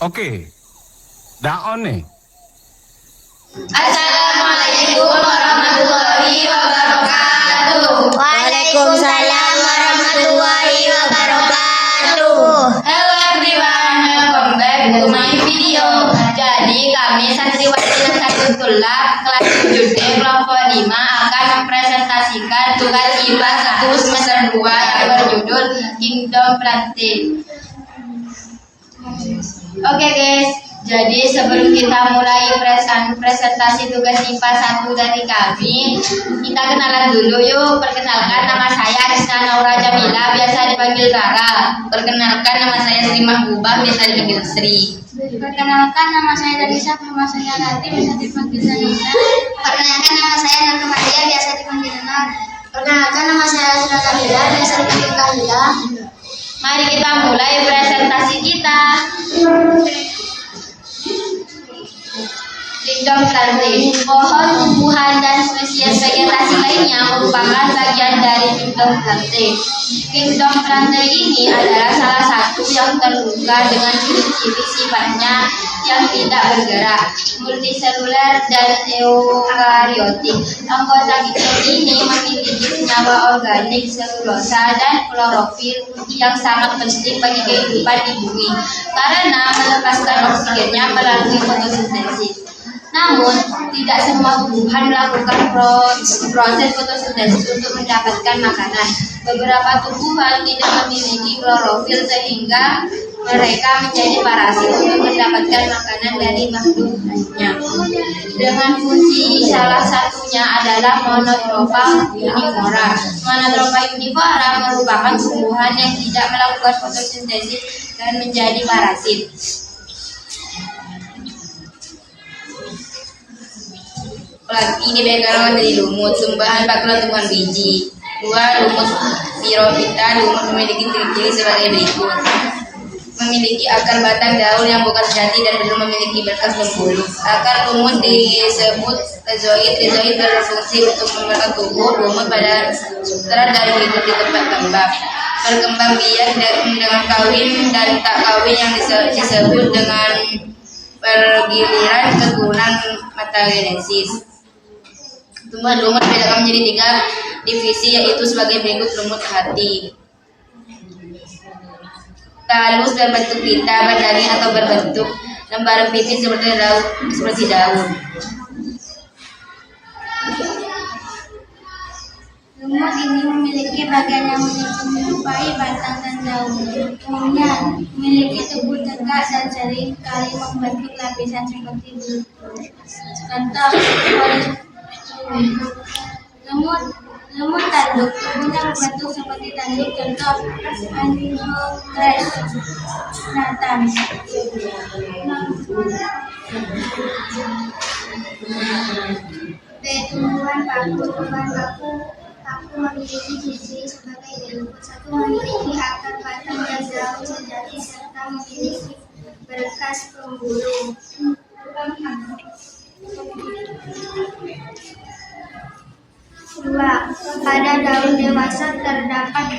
Oke. Daon nih. Assalamualaikum warahmatullahi wabarakatuh. Waalaikumsalam warahmatullahi wabarakatuh. Hello everyone, welcome back to my video. Jadi kami santriwati Nasahatullah kelas 7D kelompok 5 akan mempresentasikan tugas IPA 1 semester 2 yang berjudul Kingdom Planting. Oke guys, jadi sebelum kita mulai presentasi tugas IPA 1 dari kami, kita kenalan dulu yuk. Perkenalkan, nama saya Rizna Naura Jamila, biasa dipanggil Rara. Perkenalkan, nama saya Sri Mahbubah, biasa dipanggil Sri. Perkenalkan, nama saya Darisa, nama saya Rati, biasa dipanggil Zanina. Perkenalkan, nama saya Nana Maria, biasa dipanggil Nar. Perkenalkan, nama saya Azra Kamila, biasa dipanggil Kamila. Mari kita mulai presentasi kita. Kingdom Planting, pohon, tumbuhan, dan spesies vegetasi lainnya merupakan bagian dari Kingdom Planting. Kingdom Planting ini adalah salah satu yang terbuka dengan ciri-ciri sifatnya yang tidak bergerak, multiseluler, dan eukariotik. Anggota kecil ini memiliki senyawa organik, selulosa, dan klorofil yang sangat penting bagi kehidupan di bumi karena melepaskan oksigennya melalui fotosintesis. Namun, tidak semua tumbuhan melakukan proses fotosintesis untuk mendapatkan makanan. Beberapa tumbuhan tidak memiliki klorofil sehingga mereka menjadi parasit untuk mendapatkan makanan dari makhluk lainnya. Dengan fungsi salah satunya adalah Monotropa univora. Monotropa univora merupakan tumbuhan yang tidak melakukan fotosintesis dan menjadi parasit. Ini background dari lumut, sumbahan bakulan tumbuhan biji. 2. Lumut Pyrophyta. Lumut memiliki ciri-ciri sebagai berikut: memiliki akar batang daun yang bukan sejati dan belum memiliki berkas bengkulu. Akar lumut disebut rhizoid. Rhizoid berfungsi untuk memperkuat tubuh lumut pada substrat dan hidup di tempat kembang. Berkembang biak dengan kawin dan tak kawin yang disebut dengan pergiliran keturunan metagenesis. Tumbuhan lumut dibedakan menjadi 3 divisi, yaitu sebagai berikut: lumut hati, halus berbentuk pita, berdaging atau berbentuk lembaran pipih seperti daun. Lumut ini memiliki bagian yang menyerupai batang dan daun. Umumnya memiliki tubuh tegak dan sering kali membentuk lapisan seperti bulu. Contoh, lumut tanduk, tubuhnya berbentuk seperti tanduk. Contoh, Angiogras natans. Tumbuhan paku. Tumbuhan paku memiliki ciri-ciri sebagai berikut: 1. Memiliki akar batang dan daun sejati serta memiliki berkas pembuluh. 2. Pada daun dewasa terdapat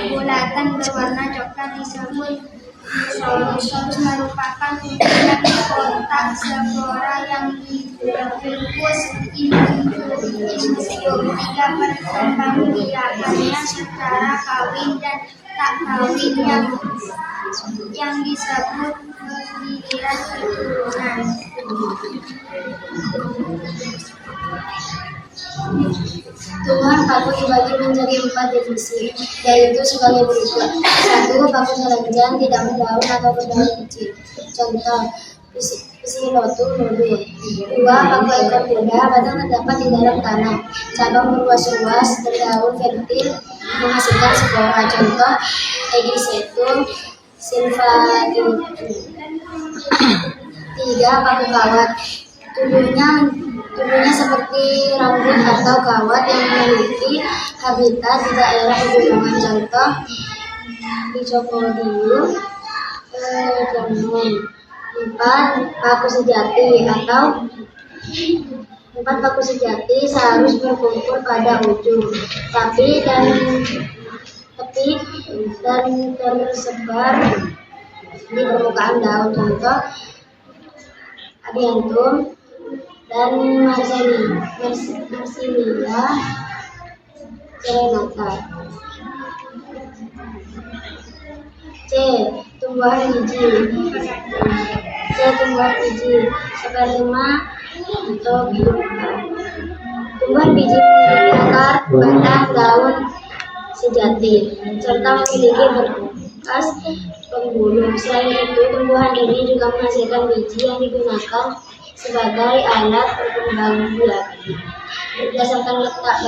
bulatan berwarna coklat disebut zoosporus, merupakan kumpulan kotak spora yang dibungkus indisium. 3. Perkembangbiakannya secara kawin dan tak kawin yang disebut pergiliran keturunan. Tumbuhan paku dibagi menjadi 4 divisi, yaitu sebagai berikut: 1. Paku telanjang, tidak berdaun atau berdaun kecil. Contoh, Psilotum nodul. 2. Paku ekor kuda, batang terdapat di dalam tanah, cabang berluas-luas, berdaun fertil, menghasilkan spora. Contoh, Egisetum sylvaticum. 3. Paku kawat, tubuhnya seperti rambut atau kawat yang memiliki habitat di daerah pegunungan. Contoh, Lycopodium jamnum. 4. Paku sejati seharus berkumpul pada ujung, tapi dan tersebar di permukaan daun. Contoh Adiantum dan Marsilia serenata. C. Tumbuhan biji. Sperma atau biota. Tumbuhan biji memiliki akar, batang, daun sejati, serta memiliki berkas pembuluh. Selain itu, tumbuhan ini juga menghasilkan biji yang digunakan sebagai alat perkembangan biakan. Berdasarkan letak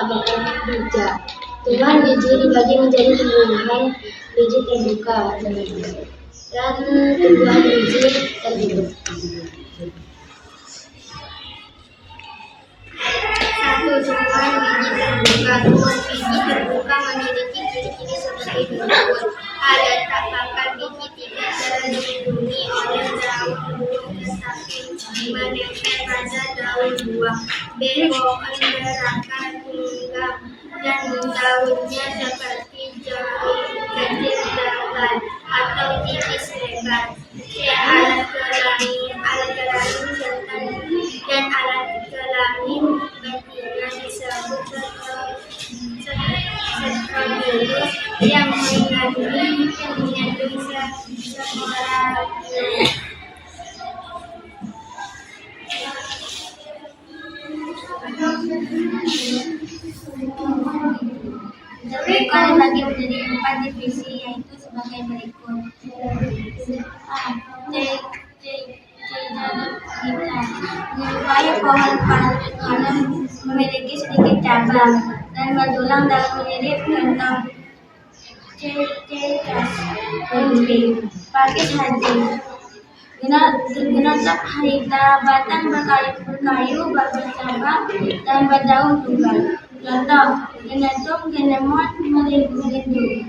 bakar bijak, tumbuhan biji dibagi menjadi tumbuhan biji terbuka dan tumbuhan biji tertutup. 1. Tumbuhan biji terbuka. Tumbuhan biji terbuka memiliki ciri-ciri sebagai berikut. A. Letak bakar biji tidak terlindungi oleh daun burung tetapi menempel pada daun buah. B. Pohon berakar tunggang dan daunnya seperti jari kecil datar atau tipis lebar. C. Alat kelamin dan alat kelamin betina disebut Strobylus yang mengandung spora. Mereka dibagi menjadi 4 divisi, yaitu sebagai berikut. A. Menyerupai pohon panas memiliki sedikit cabang dan bertulang daun mirip kentang. C. Pakis haji. Genotop haita, batang berkayu bercabang dan berdaun tunggal. Contoh Genetum genemon melindu.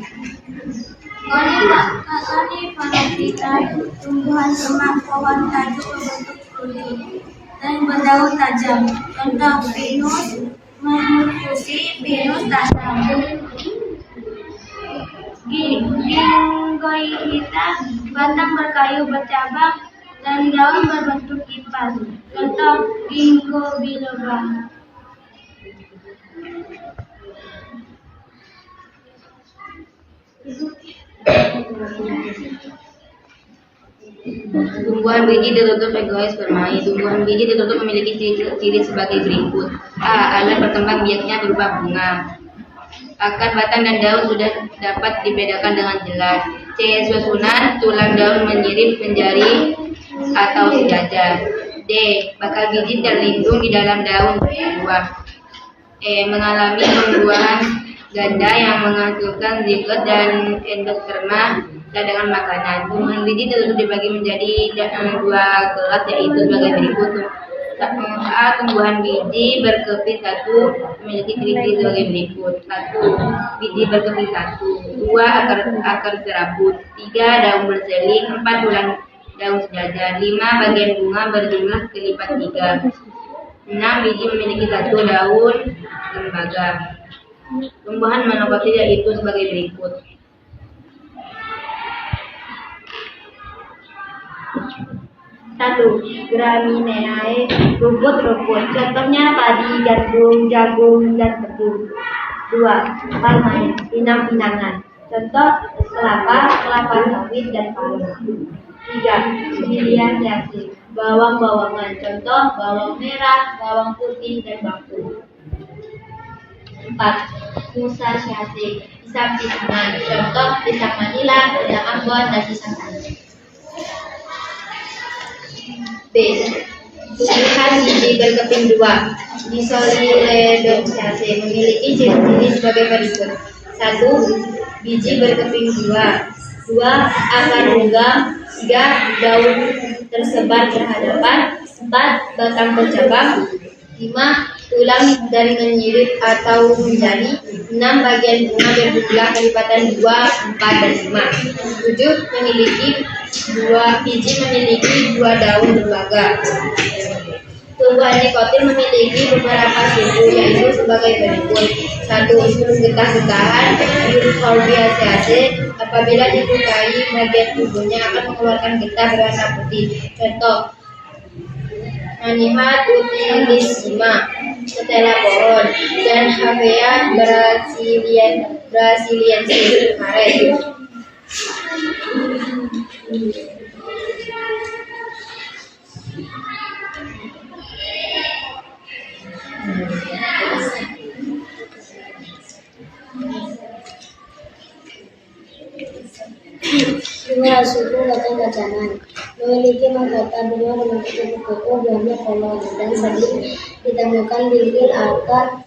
Coniferophyta, tumbuhan semak pohon tajuk berbentuk kulit dan berdaun tajam. Contoh Pinus mercusi, pinus tajam. Ginkgohita, batang berkayu bercabang dan daun berbentuk kipas. Contoh Ginkgo biloba. Tumbuhan biji tertutup egois bermain. Tumbuhan biji tertutup memiliki ciri sebagai berikut. A. Alat berkembang biaknya berupa bunga. Akar, batang, dan daun sudah dapat dibedakan dengan jelas. C. Susunan tulang daun menyirip menjadi atau sejajar. D. Bakal biji terlindung di dalam daun buah. E. Mengalami pembuahan ganda yang menghasilkan zigot dan endosperma cadangan makanan. Tumbuhan biji tertutup dibagi menjadi 2 kelas, yaitu sebagai berikut. A. Tumbuhan biji berkeping 1 memiliki ciri-ciri sebagai berikut. 1. Biji berkeping 1. 2. Akar serabut. 3. Daun berseling. 4. Tulang daun sejajar. 5. Bagian bunga berjumlah kelipat 3. 6. Biji memiliki 1 daun lembaga. Tumbuhan monokotilya itu sebagai berikut. 1. Gramineae, rumput-rumput. Contohnya padi, gandum, jagung, dan tebu. 2. Palmae, inang-inangan. Contoh kelapa sawit, dan palma. 3. Liliaceae, bawang-bawangan. Contoh bawang merah, bawang putih, dan bawang. 4. Musaceae, pisang-pisangan. Contoh pisang manila, pisang ambon, dan pisang tanjung. B. Tumbuhan biji berkeping 2. Disolidocaceae memiliki ciri-ciri sebagai berikut. 1. Biji berkeping 2. 2. Akar rongga. 3. Daun tersebar berhadapan. 4. Batang bercabang. 5. Tulang dari menyirip atau menjadi. 6. Bagian bunga berjumlah kelipatan 2, 4, dan 5. 7. Biji memiliki 2 daun lembaga. Tumbuhan nikotin memiliki beberapa suku, yaitu sebagai berikut. 1. Suhu getah-getahan Euphorbia apabila disukai bagian tubuhnya akan mengeluarkan getah berwarna putih. Contoh: Manihat utilissima, ketela pohon, dan Havea brasiliensis karet. Dua, suku kacang-kacangan memiliki mahkota bunga berbentuk kupu-kupu, buahnya polos dan sering ditemukan di akar.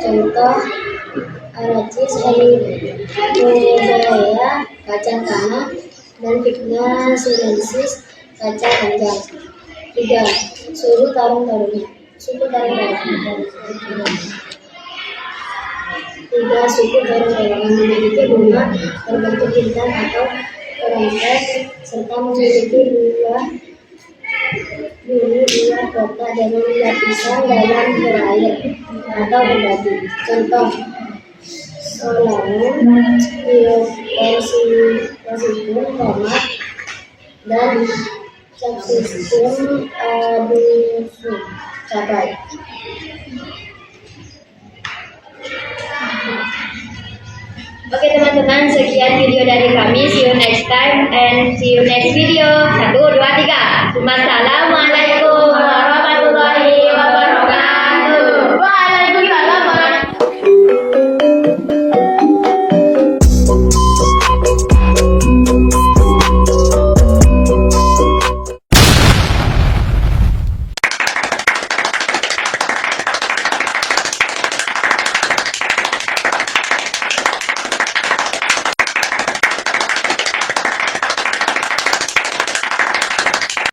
Contoh: Arachis erythrolea, kacang tanah, dan Vigna sinensis, kacang panjang. 3. Suku tarung-tarungan. 3. Suku tarung-tarungan memiliki bunga berbentuk bintang atau perangsek serta memiliki dua kotak dengan lapisan dalam berair atau berbagi. Contoh: Solanum, Diospecium, tomat, dan Capsicum adusum, cabai. Oke teman-teman, sekian video dari kami. See you next time and see you next video. 1, 2, 3. Wassalamualaikum.